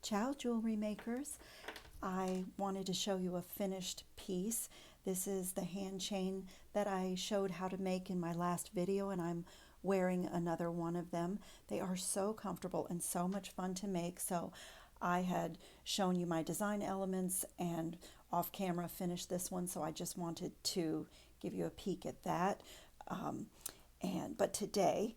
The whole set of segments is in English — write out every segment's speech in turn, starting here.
Ciao, jewelry makers. I wanted to show you a finished piece. This is the hand chain that I showed how to make in my last video, and I'm wearing another one of them. They are so comfortable and so much fun to make. So I had shown you my design elements and off camera finished this one, so I just wanted to give you a peek at that. But today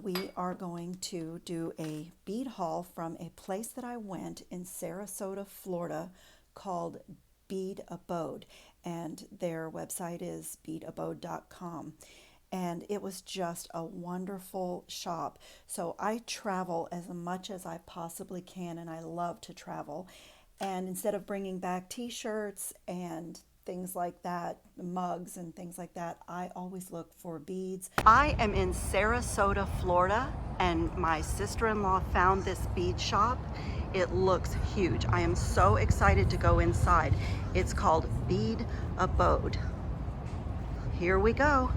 we are going to do a bead haul from a place that I went in Sarasota, Florida called Bead Abode, and their website is beadabode.com. And it was just a wonderful shop. So I travel as much as I possibly can, and I love to travel. And instead of bringing back t-shirts and things like that, mugs and things like that, I always look for beads. I am in Sarasota, Florida, and my sister-in-law found this bead shop. It looks huge. I am so excited to go inside. It's called Bead Abode. Here we go.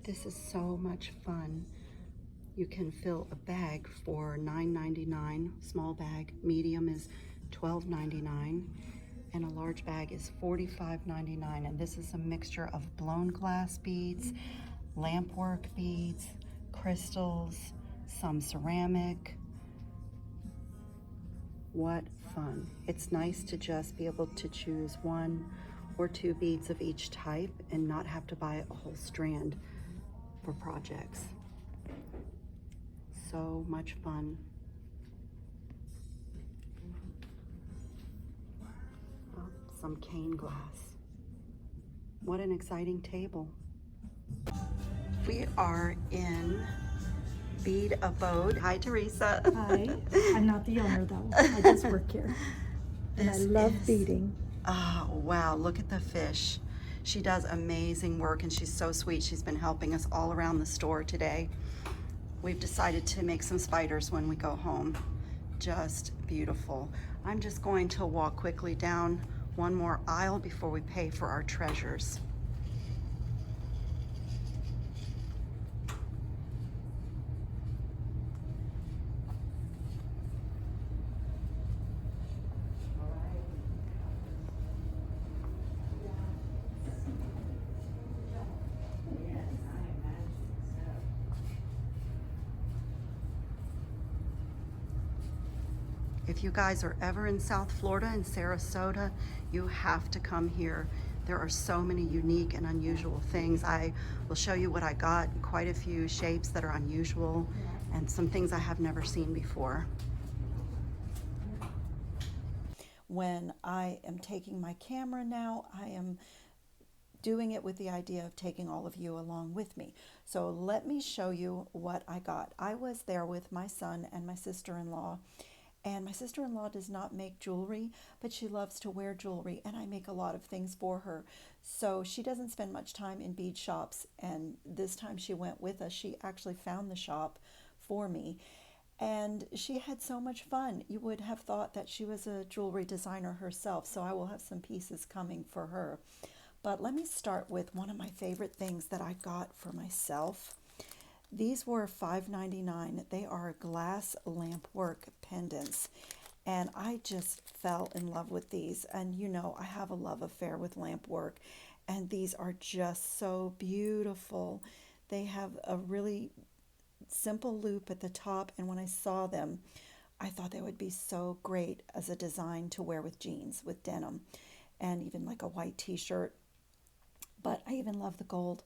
This is so much fun. You can fill a bag for $9.99, small bag. Medium is $12.99, and a large bag is $45.99. And this is a mixture of blown glass beads, lampwork beads, crystals, some ceramic. What fun. It's nice to just be able to choose one or two beads of each type and not have to buy a whole strand for projects. So much fun. Oh, some cane glass. What an exciting table. We are in Bead Abode. Hi, Teresa. Hi. I'm not the owner though. I just work here. And I love beading. Oh, wow. Look at the fish. She does amazing work and she's so sweet. She's been helping us all around the store today. We've decided to make some spiders when we go home. Just beautiful. I'm just going to walk quickly down one more aisle before we pay for our treasures. If you guys are ever in South Florida in Sarasota, you have to come here. There are so many unique and unusual things. I will show you what I got, quite a few shapes that are unusual and some things I have never seen before. When I am taking my camera now, I am doing it with the idea of taking all of you along with me. So let me show you what I got. I was there with my son and my sister-in-law. And my sister-in-law does not make jewelry, but she loves to wear jewelry, and I make a lot of things for her. So she doesn't spend much time in bead shops, and this time she went with us. She actually found the shop for me, and she had so much fun. You would have thought that she was a jewelry designer herself, so I will have some pieces coming for her. But let me start with one of my favorite things that I got for myself. These were $5.99. They are glass lamp work pendants, and I just fell in love with these. And you know, I have a love affair with lamp work, and these are just so beautiful. They have a really simple loop at the top, and when I saw them, I thought they would be so great as a design to wear with jeans, with denim, and even like a white t-shirt. but I even love the gold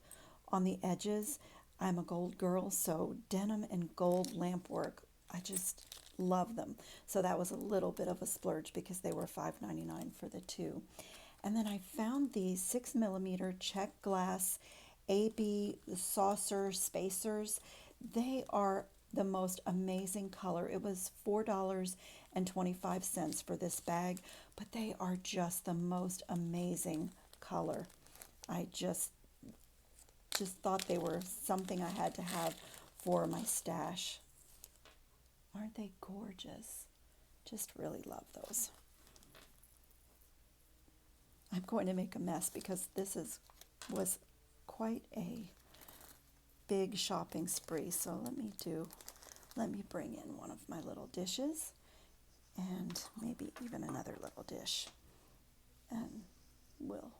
on the edges. I'm a gold girl, so denim and gold lamp work, I just love them. So that was a little bit of a splurge because they were $5.99 for the two. And then I found these 6mm check glass AB saucer spacers. They are the most amazing color. It was $4.25 for this bag, but they are just the most amazing color. I just thought they were something I had to have for my stash. Aren't they gorgeous? Just really love those. I'm going to make a mess because this was quite a big shopping spree. So let me bring in one of my little dishes and maybe even another little dish. And we'll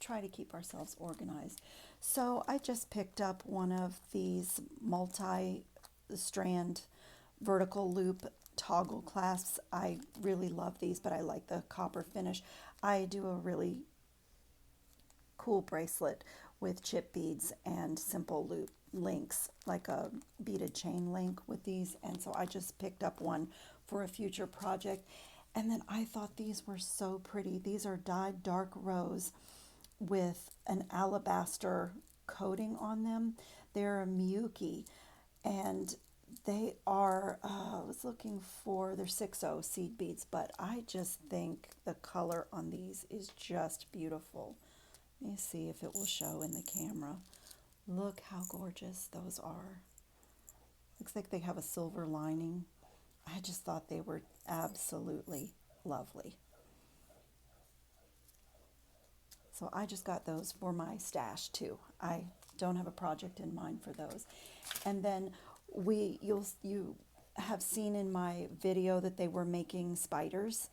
try to keep ourselves organized. So I just picked up one of these multi-strand vertical loop toggle clasps. I really love these, but I like the copper finish. I do a really cool bracelet with chip beads and simple loop links, like a beaded chain link with these, and so I just picked up one for a future project. And then I thought these were so pretty. These are dyed dark rose with an alabaster coating on them. They're a Miyuki, and they are, I was looking for, they're 6.0 seed beads, but I just think the color on these is just beautiful. Let me see if it will show in the camera. Look how gorgeous those are. Looks like they have a silver lining. I just thought they were absolutely lovely. So I just got those for my stash too. I don't have a project in mind for those. And then you have seen in my video that they were making spiders.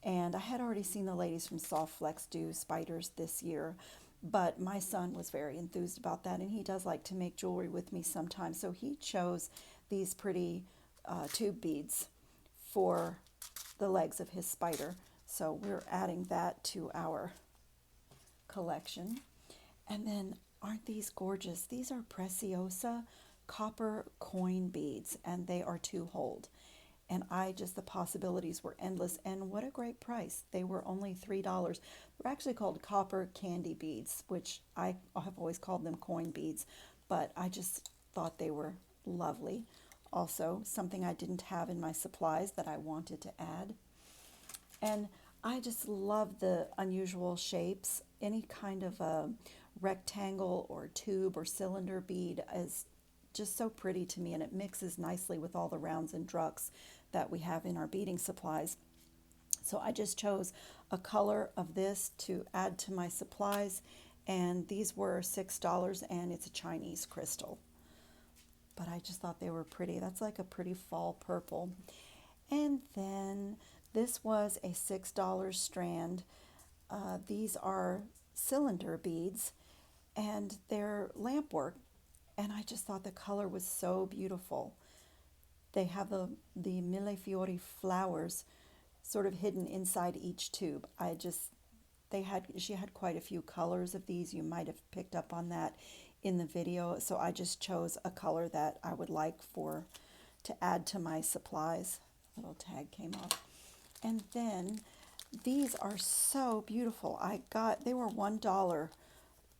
And I had already seen the ladies from Soft Flex do spiders this year, but my son was very enthused about that, and he does like to make jewelry with me sometimes. So he chose these pretty tube beads for the legs of his spider. So we're adding that to our collection. And then aren't these gorgeous? These are Preciosa copper coin beads, and they are 2-holed. And the possibilities were endless, and what a great price. They were only $3. They're actually called copper candy beads, which I have always called them coin beads, but I just thought they were lovely. Also, something I didn't have in my supplies that I wanted to add. And I just love the unusual shapes. Any kind of a rectangle or tube or cylinder bead is just so pretty to me, and it mixes nicely with all the rounds and drucks that we have in our beading supplies. So I just chose a color of this to add to my supplies, and these were $6, and it's a Chinese crystal. But I just thought they were pretty. That's like a pretty fall purple. And then this was a $6 strand. These are cylinder beads, and they're lamp work. And I just thought the color was so beautiful. They have the millefiori flowers sort of hidden inside each tube. She had quite a few colors of these. You might have picked up on that in the video. So I just chose a color that I would like to add to my supplies. Little tag came off. And then these are so beautiful. They were $1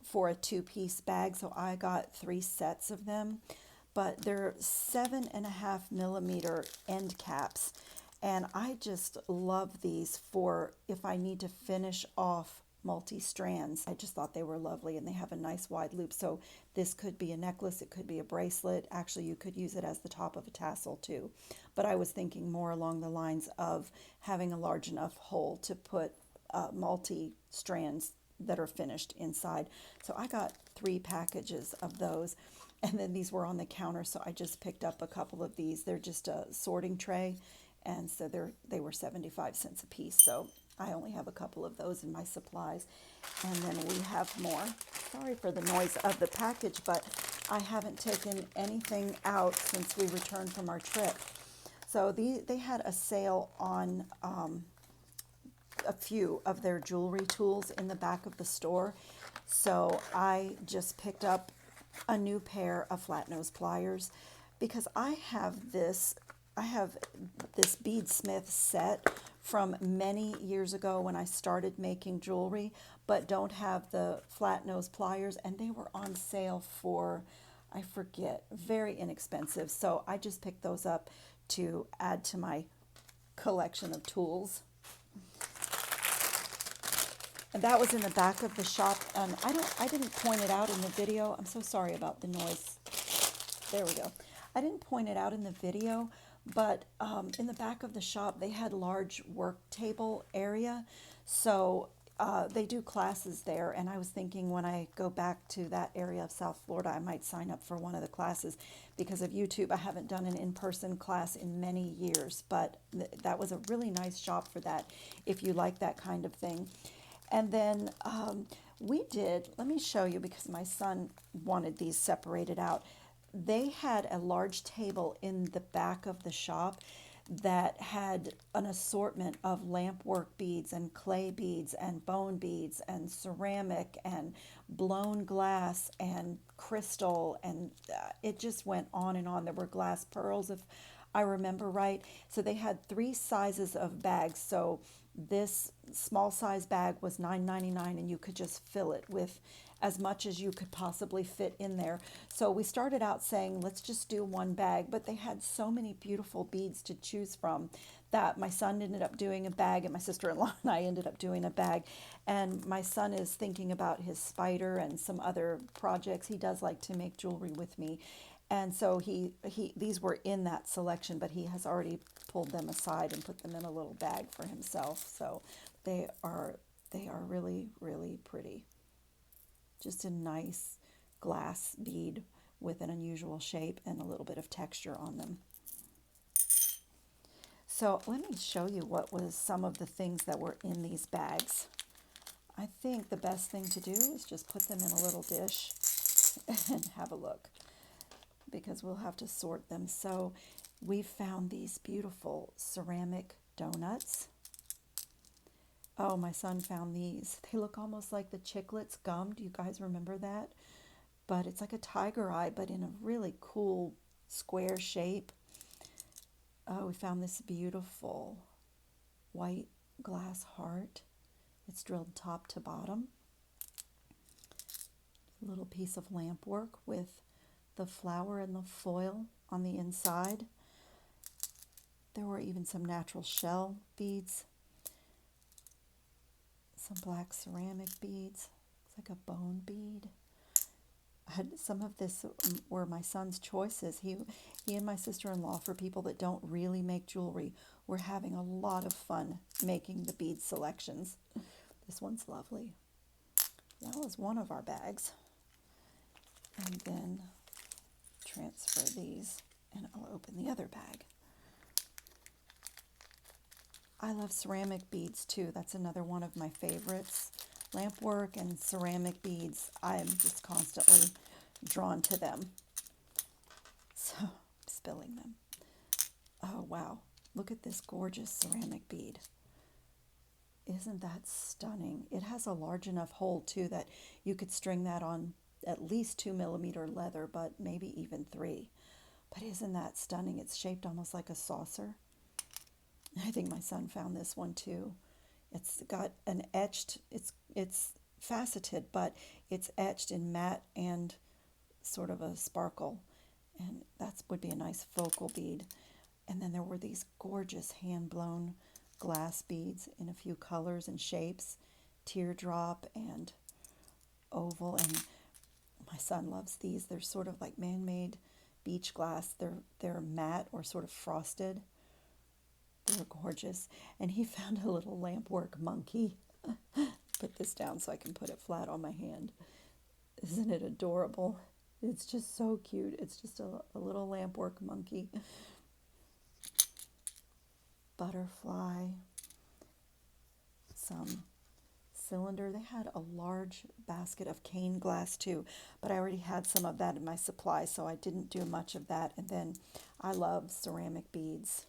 for a 2-piece bag, so I got 3 sets of them, but they're 7.5mm end caps, and I just love these for if I need to finish off multi-strands. I just thought they were lovely, and they have a nice wide loop, so this could be a necklace, it could be a bracelet. Actually, you could use it as the top of a tassel too, but I was thinking more along the lines of having a large enough hole to put multi-strands that are finished inside. So I got 3 packages of those, and then these were on the counter, so I just picked up a couple of these. They're just a sorting tray, and so they were 75 cents a piece. So I only have a couple of those in my supplies, and then we have more. Sorry for the noise of the package, but I haven't taken anything out since we returned from our trip. So they had a sale on a few of their jewelry tools in the back of the store, So I just picked up a new pair of flat nose pliers because I have this beadsmith set from many years ago when I started making jewelry, but don't have the flat nose pliers, and they were on sale for, I forget, very inexpensive. So I just picked those up to add to my collection of tools. And that was in the back of the shop, and I didn't point it out in the video. I'm so sorry about the noise. There we go. I didn't point it out in the video, but in the back of the shop, they had large work table area. So they do classes there, and I was thinking when I go back to that area of South Florida, I might sign up for one of the classes. Because of YouTube, I haven't done an in-person class in many years, but that was a really nice shop for that, if you like that kind of thing. And then let me show you, because my son wanted these separated out. They had a large table in the back of the shop that had an assortment of lamp work beads and clay beads and bone beads and ceramic and blown glass and crystal, and it just went on and on. There were glass pearls, if I remember right. So they had 3 sizes of bags. So this small size bag was $9.99, and you could just fill it with as much as you could possibly fit in there. So we started out saying, let's just do one bag, but they had so many beautiful beads to choose from that my son ended up doing a bag, and my sister-in-law and I ended up doing a bag. And my son is thinking about his spider and some other projects. He does like to make jewelry with me. And so these were in that selection, but he has already pulled them aside and put them in a little bag for himself. So they are really, really pretty. Just a nice glass bead with an unusual shape and a little bit of texture on them. So let me show you what was some of the things that were in these bags. I think the best thing to do is just put them in a little dish and have a look, because we'll have to sort them. So we found these beautiful ceramic donuts. Oh, my son found these. They look almost like the Chiclets gum. Do you guys remember that? But it's like a tiger eye, but in a really cool square shape. Oh, we found this beautiful white glass heart. It's drilled top to bottom. A little piece of lamp work with the flower and the foil on the inside. There were even some natural shell beads, some black ceramic beads. Looks like a bone bead. Some of this were my son's choices. He and my sister-in-law, for people that don't really make jewelry, were having a lot of fun making the bead selections. This one's lovely. That was one of our bags. And then transfer these, and I'll open the other bag. I love ceramic beads too. That's another one of my favorites. Lamp work and ceramic beads, I'm just constantly drawn to them. So, I'm spilling them. Oh wow, look at this gorgeous ceramic bead. Isn't that stunning? It has a large enough hole too that you could string that on at least 2mm leather, but maybe even 3. But isn't that stunning? It's shaped almost like a saucer. I think my son found this one too. It's got an etched, it's faceted, but it's etched in matte and sort of a sparkle. And that would be a nice focal bead. And then there were these gorgeous hand-blown glass beads in a few colors and shapes, teardrop and oval. And my son loves these. They're sort of like man-made beach glass. They're matte or sort of frosted. They're gorgeous. And he found a little lampwork monkey. Put this down so I can put it flat on my hand. Isn't it adorable? It's just so cute. It's just a little lampwork monkey. Butterfly. Some cylinder. They had a large basket of cane glass too, but I already had some of that in my supply, so I didn't do much of that. And then I love ceramic beads.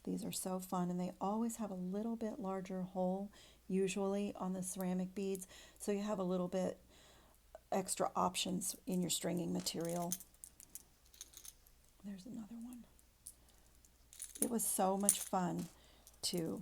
These are so fun, and they always have a little bit larger hole. usually on the ceramic beads, so you have a little bit extra options in your stringing material. There's another one. It was so much fun to,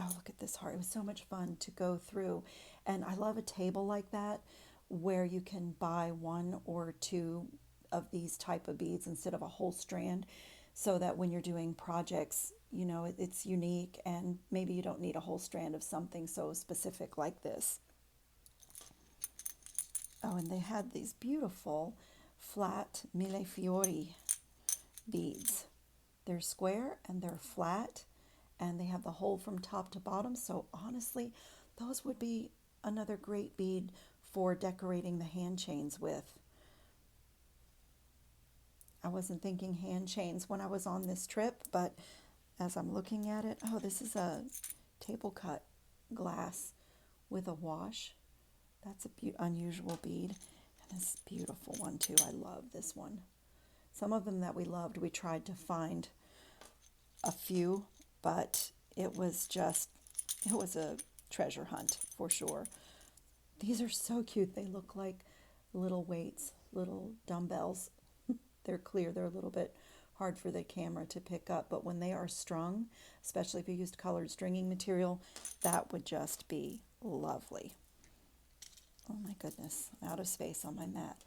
oh, look at this heart. It was so much fun to go through. And I love a table like that where you can buy one or two of these type of beads instead of a whole strand, so that when you're doing projects, you know, it's unique, and maybe you don't need a whole strand of something so specific like this. Oh, and they had these beautiful flat millefiori beads. They're square and they're flat, and they have the hole from top to bottom. So honestly, those would be another great bead for decorating the hand chains with. I wasn't thinking hand chains when I was on this trip, but as I'm looking at it, oh, this is a table cut glass with a wash. That's a unusual bead, and this beautiful one too. I love this one. Some of them that we loved, we tried to find a few, but it was a treasure hunt for sure. These are so cute. They look like little weights, little dumbbells. They're clear. They're a little bit hard for the camera to pick up, but when they are strung, especially if you used colored stringing material, that would just be lovely. Oh my goodness, out of space on my mat.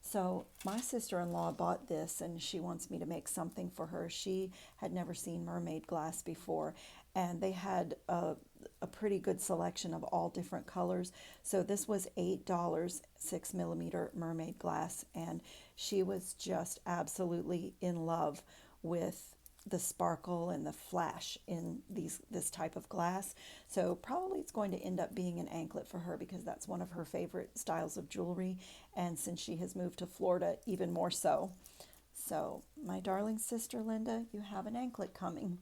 So my sister-in-law bought this, and she wants me to make something for her. She had never seen mermaid glass before, and they had a pretty good selection of all different colors. So this was $8, 6mm mermaid glass, and she was just absolutely in love with the sparkle and the flash in this type of glass. So probably it's going to end up being an anklet for her, because that's one of her favorite styles of jewelry, and since she has moved to Florida, even more so. So my darling sister Linda, you have an anklet coming.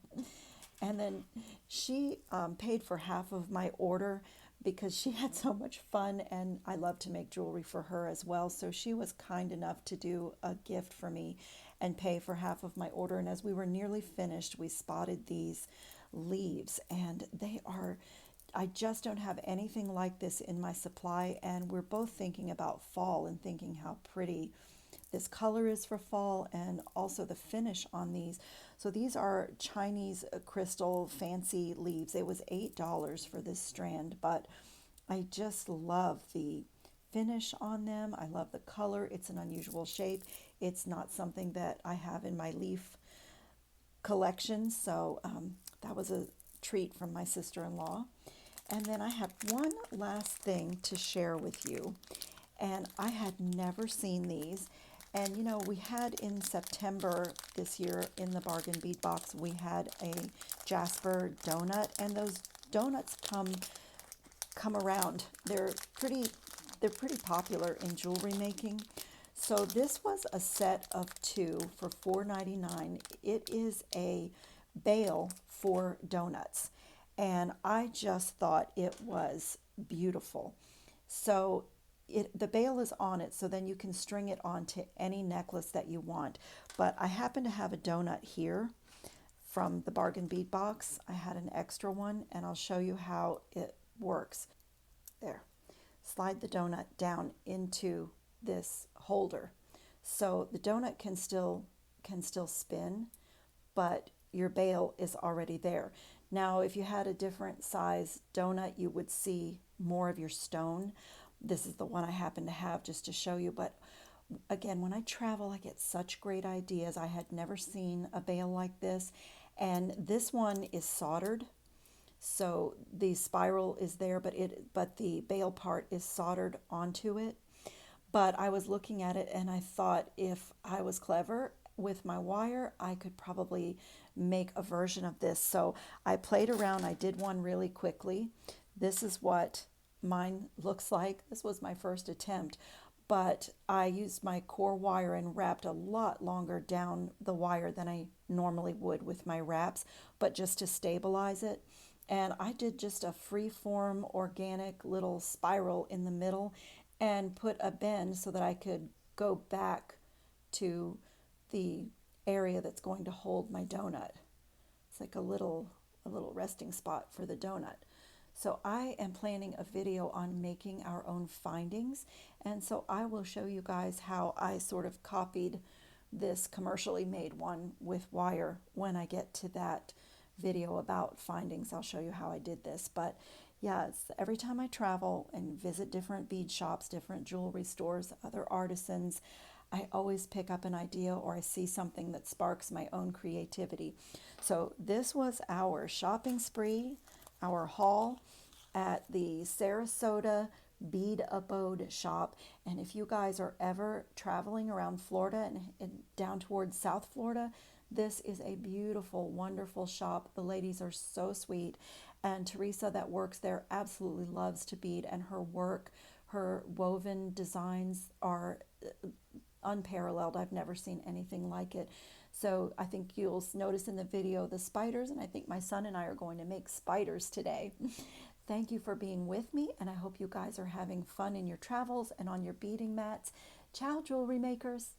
And then she paid for half of my order because she had so much fun, and I love to make jewelry for her as well. So she was kind enough to do a gift for me and pay for half of my order. And as we were nearly finished, we spotted these leaves, and I just don't have anything like this in my supply. And we're both thinking about fall and thinking how pretty this color is for fall, and also the finish on these. So these are Chinese crystal fancy leaves. It was $8 for this strand, but I just love the finish on them. I love the color. It's an unusual shape. It's not something that I have in my leaf collection, so that was a treat from my sister-in-law. And then I have one last thing to share with you, and I had never seen these. And you know, we had in September this year in the bargain bead box, we had a Jasper donut, and those donuts come around. They're pretty popular in jewelry making. So this was a set of two for $4.99. It is a bale for donuts, and I just thought it was beautiful. So the bale is on it, so then you can string it onto any necklace that you want. But I happen to have a donut here from the bargain bead box. I had an extra one, and I'll show you how it works. There. Slide the donut down into this holder. So the donut can still spin, but your bale is already there. Now, if you had a different size donut, you would see more of your stone. This is the one I happen to have, just to show you. But again, when I travel, I get such great ideas. I had never seen a bale like this. And this one is soldered. So the spiral is there, but the bale part is soldered onto it. But I was looking at it, and I thought if I was clever with my wire, I could probably make a version of this. So I played around. I did one really quickly. This is what mine looks like. This was my first attempt, but I used my core wire and wrapped a lot longer down the wire than I normally would with my wraps, but just to stabilize it. And I did just a free-form organic little spiral in the middle and put a bend so that I could go back to the area that's going to hold my donut. It's like a little resting spot for the donut. So I am planning a video on making our own findings, and so I will show you guys how I sort of copied this commercially made one with wire when I get to that video about findings. I'll show you how I did this. But yeah, every time I travel and visit different bead shops, different jewelry stores, other artisans, I always pick up an idea or I see something that sparks my own creativity. So this was our shopping spree, our haul at the Sarasota Bead Abode shop. And if you guys are ever traveling around Florida and down towards South Florida, this is a beautiful, wonderful shop. The ladies are so sweet. And Teresa that works there absolutely loves to bead, and her work, her woven designs are unparalleled. I've never seen anything like it. So I think you'll notice in the video the spiders, and I think my son and I are going to make spiders today. Thank you for being with me, and I hope you guys are having fun in your travels and on your beading mats. Ciao, jewelry makers.